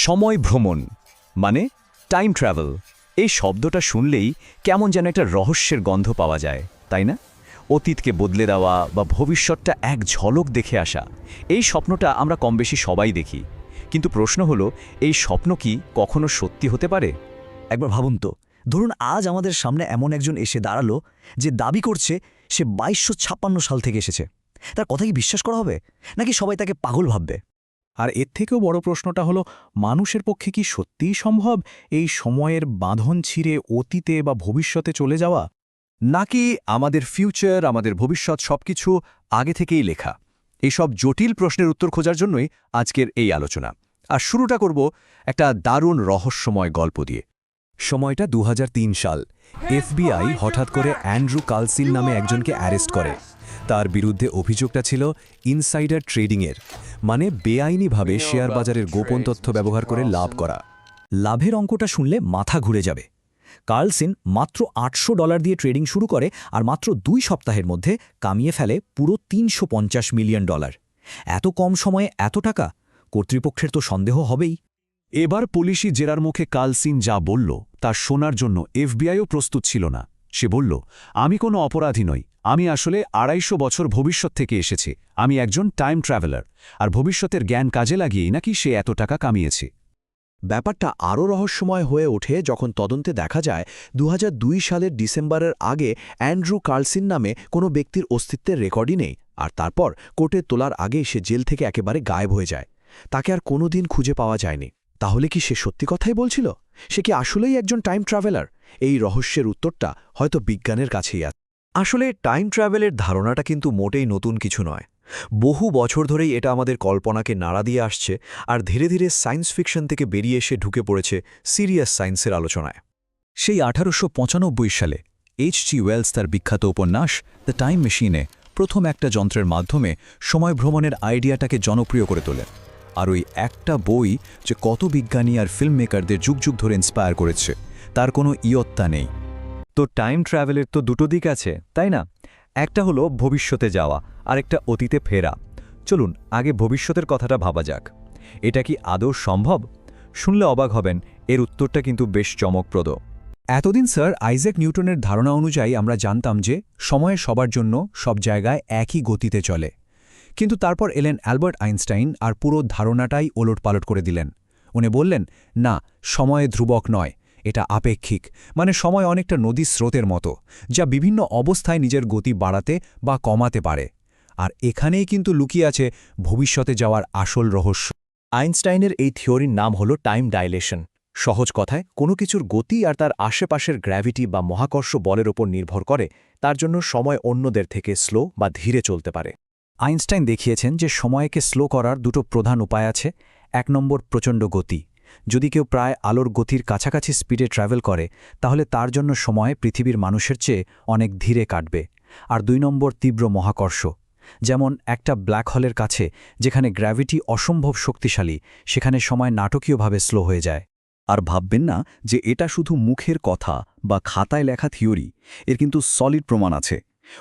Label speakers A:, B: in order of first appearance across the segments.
A: সময় ভ্রমণ মানে টাইম ট্রাভেল এই শব্দটা শুনলেই কেমন যেন একটা রহস্যের গন্ধ পাওয়া যায় তাই না? অতীতকে বদলে দেওয়া বা ভবিষ্যৎটা এক ঝলক দেখে আসা, এই স্বপ্নটা আমরা কমবেশি সবাই দেখি। কিন্তু প্রশ্ন হলো, এই স্বপ্ন কি কখনো সত্যি হতে পারে?
B: একবার ভাবুন তো, ধরুন আজ আমাদের সামনে এমন একজন এসে দাঁড়ালো যে দাবি করছে সে ২২৫৬ সাল থেকে এসেছে। তার কথা কি বিশ্বাস করা হবে, নাকি সবাই তাকে পাগল ভাববে?
C: আর এর থেকেও বড় প্রশ্নটা হলো, মানুষের পক্ষে কি সত্যিই সম্ভব এই সময়ের বাঁধন ছিঁড়ে অতীতে বা ভবিষ্যতে চলে যাওয়া?
D: নাকি আমাদের ফিউচার, আমাদের ভবিষ্যৎ সবকিছু আগে থেকেই লেখা? এইসব জটিল প্রশ্নের উত্তর খোঁজার জন্যই আজকের এই আলোচনা। আর শুরুটা করব একটা দারুণ রহস্যময় গল্প দিয়ে। সময়টা ২০০৩ সাল। এফবিআই হঠাৎ করে অ্যান্ড্রু কার্লসিন নামে একজনকে অ্যারেস্ট করে। তার বিরুদ্ধে অভিযোগটা ছিল ইনসাইডার ট্রেডিংয়ের, মানে বেআইনিভাবে শেয়ার বাজারের গোপন তথ্য ব্যবহার করে লাভ করা।
B: লাভের অঙ্কটা শুনলে মাথা ঘুরে যাবে। কার্লসিন মাত্র $৮০০ দিয়ে ট্রেডিং শুরু করে আর মাত্র ২ সপ্তাহের মধ্যে কামিয়ে ফেলে পুরো $৩৫০ মিলিয়ন। এত কম সময়ে এত টাকা, কর্তৃপক্ষের তো সন্দেহ হবেই।
D: এবার পুলিশি জেরার মুখে কার্লসিন যা বলল তা শোনার জন্য এফবিআইও প্রস্তুত ছিল না। সে বলল, আমি কোনো অপরাধী নই, আমি আসলে ২৫০ বছর ভবিষ্যৎ থেকে এসেছি। আমি একজন টাইম ট্রাভেলার, আর ভবিষ্যতের জ্ঞান কাজে লাগিয়েই নাকি সে এত টাকা কামিয়েছে।
E: ব্যাপারটা আরও রহস্যময় হয়ে ওঠে যখন তদন্তে দেখা যায় ২০০২ সালের ডিসেম্বরের আগে অ্যান্ড্রু কার্লসিন নামে কোনো ব্যক্তির অস্তিত্বের রেকর্ডই নেই। আর তারপর কোর্টে তোলার আগেই সে জেল থেকে একেবারে গায়েব হয়ে যায়। তাকে আর কোনো দিন খুঁজে পাওয়া যায়নি। তাহলে কি সে সত্যি কথাই বলছিল? সে কি আসলেই একজন টাইম ট্রাভেলার? এই রহস্যের উত্তরটা হয়তো বিজ্ঞানের কাছেই আছে।
F: আসলে টাইম ট্রাভেলের ধারণাটা কিন্তু মোটেই নতুন কিছু নয়। বহু বছর ধরেই এটা আমাদের কল্পনাকে নাড়া দিয়ে আসছে, আর ধীরে ধীরে সায়েন্স ফিকশন থেকে বেরিয়ে এসে ঢুকে পড়েছে সিরিয়াস সায়েন্সের আলোচনায়।
D: সেই ১৮৯৫ সালে H.G. ওয়েলস তার বিখ্যাত উপন্যাস দ্য টাইম মেশিনে প্রথম একটা যন্ত্রের মাধ্যমে সময় ভ্রমণের আইডিয়াটাকে জনপ্রিয় করে তোলেন। আর ওই একটা বই যে কত বিজ্ঞানী আর ফিল্ম মেকারদের যুগ যুগ ধরে ইন্সপায়ার করেছে, তার কোনো ইয়ত্তা নেই।
A: তো টাইম ট্রাভেলের তো দুটো দিক আছে, তাই না? একটা হলো ভবিষ্যতে যাওয়া, আর একটা অতীতে ফেরা। চলুন আগে ভবিষ্যতের কথাটা ভাবা যাক। এটা কি আদৌ সম্ভব? শুনলে অবাক হবেন, এর উত্তরটা কিন্তু বেশ চমকপ্রদ।
D: এতদিন স্যার আইজ্যাক নিউটনের ধারণা অনুযায়ী আমরা জানতাম যে সময় সবার জন্য সব জায়গায় একই গতিতে চলে। কিন্তু তারপর এলেন অ্যালবার্ট আইনস্টাইন আর পুরো ধারণাটাই ওলটপালট করে দিলেন। উনি বললেন, না, সময় ধ্রুবক নয়, এটা আপেক্ষিক। মানে সময় অনেকটা নদীর স্রোতের মতো, যা বিভিন্ন অবস্থায় নিজের গতি বাড়াতে বা কমাতে পারে। আর এখানেই কিন্তু লুকিয়ে আছে ভবিষ্যতে যাওয়ার আসল রহস্য।
E: আইনস্টাইনের এই থিওরির নাম হল টাইম ডাইলেশন। সহজ কথায়, কোনো কিছুর গতি আর তার আশেপাশের গ্র্যাভিটি বা মহাকর্ষ বলের ওপর নির্ভর করে, তার জন্য সময় অন্যদের থেকে স্লো বা ধীরে চলতে পারে।
B: আইনস্টাইন দেখিয়েছেন যে সময়কে স্লো করার দুটো প্রধান উপায় আছে। ১ নম্বর, প্রচণ্ড গতি। যদি কেউ প্রায় আলোর গতির কাছাকাছি স্পিডে ট্রাভেল করে, তাহলে তার জন্য সময় পৃথিবীর মানুষের চেয়ে অনেক ধীরে কাটবে। আর ২ নম্বর, তীব্র মহাকর্ষ। যেমন একটা ব্ল্যাক হোলের কাছে যেখানে গ্র্যাভিটি অসম্ভব শক্তিশালী, সেখানে সময় নাটকীয়ভাবে স্লো হয়ে যায়।
D: আর ভাববেন না যে এটা শুধু মুখের কথা বা খাতায় লেখা থিওরি, এর কিন্তু সলিড প্রমাণ আছে।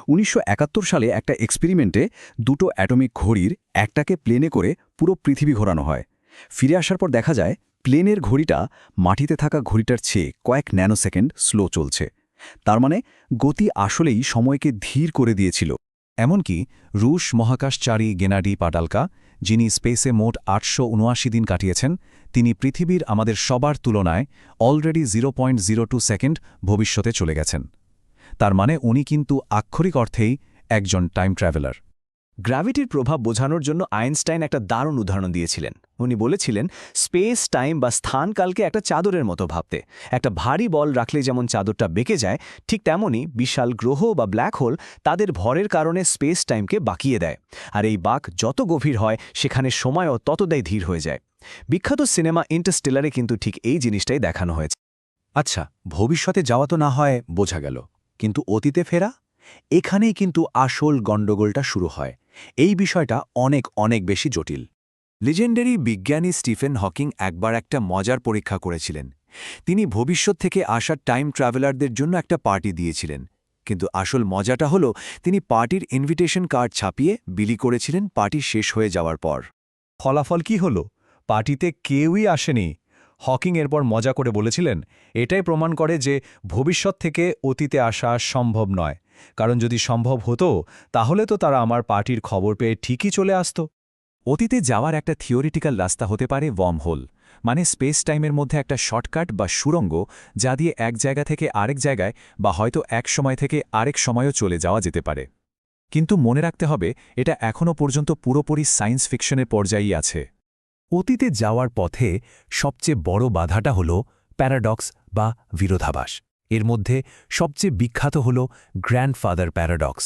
D: ১৯৭১ সালে একটা এক্সপেরিমেন্টে দুটো অ্যাটমিক ঘড়ির একটাকে প্লেনে করে পুরো পৃথিবী ঘোরানো হয়। ফিরে আসার পর দেখা যায় প্লেনের ঘড়িটা মাটিতে থাকা ঘড়িটার চেয়ে কয়েক ন্যানোসেকেন্ড স্লো চলছে। তার মানে গতি আসলেই সময়কে ধীর করে দিয়েছিল। এমনকি রুশ মহাকাশচারী গেনাডি পাটালকা, যিনি স্পেসে মোট ৮৭৯ দিন কাটিয়েছেন, তিনি পৃথিবীর আমাদের সবার তুলনায় অলরেডি 0.02 সেকেন্ড ভবিষ্যতে চলে গেছেন। তার মানে উনি কিন্তু আক্ষরিক অর্থেই একজন টাইম ট্রাভেলার।
E: গ্র্যাভিটির প্রভাব বোঝানোর জন্য আইনস্টাইন একটা দারুণ উদাহরণ দিয়েছিলেন। উনি বলেছিলেন, স্পেস টাইম বা স্থানকালকে একটা চাদরের মতো ভাবতে। একটা ভারী বল রাখলে যেমন চাদরটা বেঁকে যায়, ঠিক তেমনই বিশাল গ্রহ বা ব্ল্যাক হোল তাদের ভরের কারণে স্পেস টাইমকে বাঁকিয়ে দেয়। আর এই বাঁক যত গভীর হয়, সেখানে সময়ও ততটাই ধীর হয়ে যায়। বিখ্যাত সিনেমা ইন্টারস্টেলারে কিন্তু ঠিক এই জিনিসটাই দেখানো হয়েছে।
C: আচ্ছা, ভবিষ্যতে যাওয়া তো না হয় বোঝা গেল, কিন্তু অতীতে ফেরা? এখানেই কিন্তু আসল গণ্ডগোলটা শুরু হয়। এই বিষয়টা অনেক অনেক বেশি জটিল। লিজেন্ডারি বিজ্ঞানী স্টিফেন হকিং একবার একটা মজার পরীক্ষা করেছিলেন। তিনি ভবিষ্যৎ থেকে আসা টাইম ট্রাভেলারদের জন্য একটা পার্টি দিয়েছিলেন। কিন্তু আসল মজাটা হলো, তিনি পার্টির ইনভিটেশন কার্ড ছাপিয়ে বিলি করেছিলেন পার্টি শেষ হয়ে যাওয়ার পর।
A: ফলাফল কি হলো?
E: পার্টিতে কেউই আসেনি। হকিং এরপর মজা করে বলেছিলেন, এটাই প্রমাণ করে যে ভবিষ্যৎ থেকে অতীতে আসা সম্ভব নয়, কারণ যদি সম্ভব হতো তাহলে তো তারা আমার পার্টির খবর পেয়ে ঠিকই চলে আসতো।
A: অতীতে যাওয়ার একটা থিওরিটিক্যাল রাস্তা হতে পারে ওয়ার্মহোল, মানে স্পেস টাইমের মধ্যে একটা শর্টকাট বা সুড়ঙ্গ, যা দিয়ে এক জায়গা থেকে আরেক জায়গায় বা হয়তো এক সময় থেকে আরেক সময়ও চলে যাওয়া যেতে পারে। কিন্তু মনে রাখতে হবে, এটা এখনও পর্যন্ত পুরোপুরি সায়েন্স ফিকশনের পর্যায়েই আছে।
C: অতীতে যাওয়ার পথে সবচেয়ে বড় বাধাটা হল প্যারাডক্স বা বিরোধাভাস। এর মধ্যে সবচেয়ে বিখ্যাত হল গ্র্যান্ডফাদার প্যারাডক্স।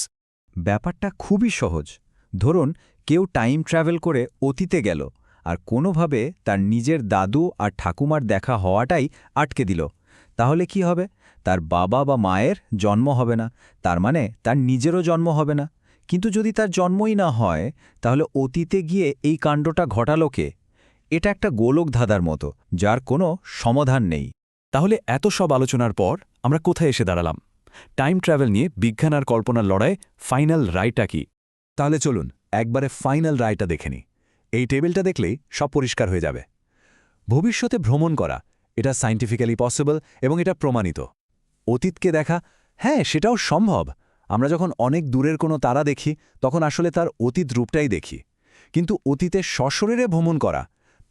B: ব্যাপারটা খুবই সহজ। ধরুন কেউ টাইম ট্র্যাভেল করে অতীতে গেল আর কোনোভাবে তার নিজের দাদু আর ঠাকুমার দেখা হওয়াটাই আটকে দিল। তাহলে কি হবে? তার বাবা বা মায়ের জন্ম হবে না, তার মানে তার নিজেরও জন্ম হবে না। কিন্তু যদি তার জন্মই না হয়, তাহলে অতীতে গিয়ে এই কাণ্ডটা ঘটালো কে? এটা একটা গোলক ধাঁধার মতো, যার কোনো সমাধান নেই।
E: তাহলে এত সব আলোচনার পর আমরা কোথায় এসে দাঁড়ালাম? টাইম ট্র্যাভেল নিয়ে বিজ্ঞান আর কল্পনার লড়াই ফাইনাল রায়টা কি?
C: তাহলে চলুন একবারে ফাইনাল রায়টা দেখে নিই। এই টেবিলটা দেখলেই সব পরিষ্কার হয়ে যাবে। ভবিষ্যতে ভ্রমণ করা, এটা সায়েন্টিফিক্যালি পসিবল এবং এটা প্রমাণিত। অতীতকে দেখা, হ্যাঁ সেটাও সম্ভব। আমরা যখন অনেক দূরের কোনো তারা দেখি তখন আসলে তার অতীত রূপটাই দেখি। কিন্তু অতীতে সশরীরে ভ্রমণ করা,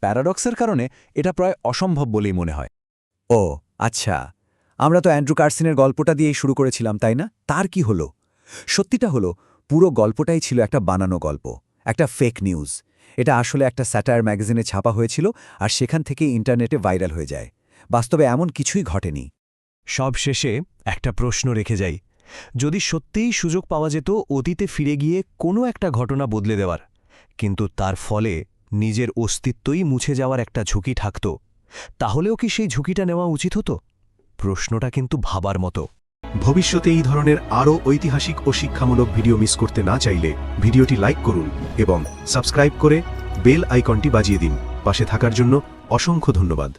C: প্যারাডক্সের কারণে এটা প্রায় অসম্ভব বলেই মনে হয়।
B: ও আচ্ছা, আমরা তো অ্যান্ড্রু কার্সিনের গল্পটা দিয়েই শুরু করেছিলাম, তাই না? তার কি হলো? সত্যিটা হলো, পুরো গল্পটাই ছিল একটা বানানো গল্প, একটা ফেক নিউজ। এটা আসলে একটা স্যাটায়ার ম্যাগাজিনে ছাপা হয়েছিল আর সেখান থেকে ইন্টারনেটে ভাইরাল হয়ে যায়। বাস্তবে এমন কিছুই ঘটেনি।
E: সব শেষে একটা প্রশ্ন রেখে যাই, যদি সত্যিই সুযোগ পাওয়া যেত অতীতে ফিরে গিয়ে কোনো একটা ঘটনা বদলে দেওয়ার, কিন্তু তার ফলে নিজের অস্তিত্বই মুছে যাওয়ার একটা ঝুঁকি থাকত, তাহলেও কি সেই ঝুঁকিটা নেওয়া উচিত হতো? প্রশ্নটা কিন্তু ভাবার মতো।
G: ভবিষ্যতে এই ধরনের আরও ঐতিহাসিক ও শিক্ষামূলক ভিডিও মিস করতে না চাইলে ভিডিওটি লাইক করুন এবং সাবস্ক্রাইব করে বেল আইকনটি বাজিয়ে দিন। পাশে থাকার জন্য অসংখ্য ধন্যবাদ।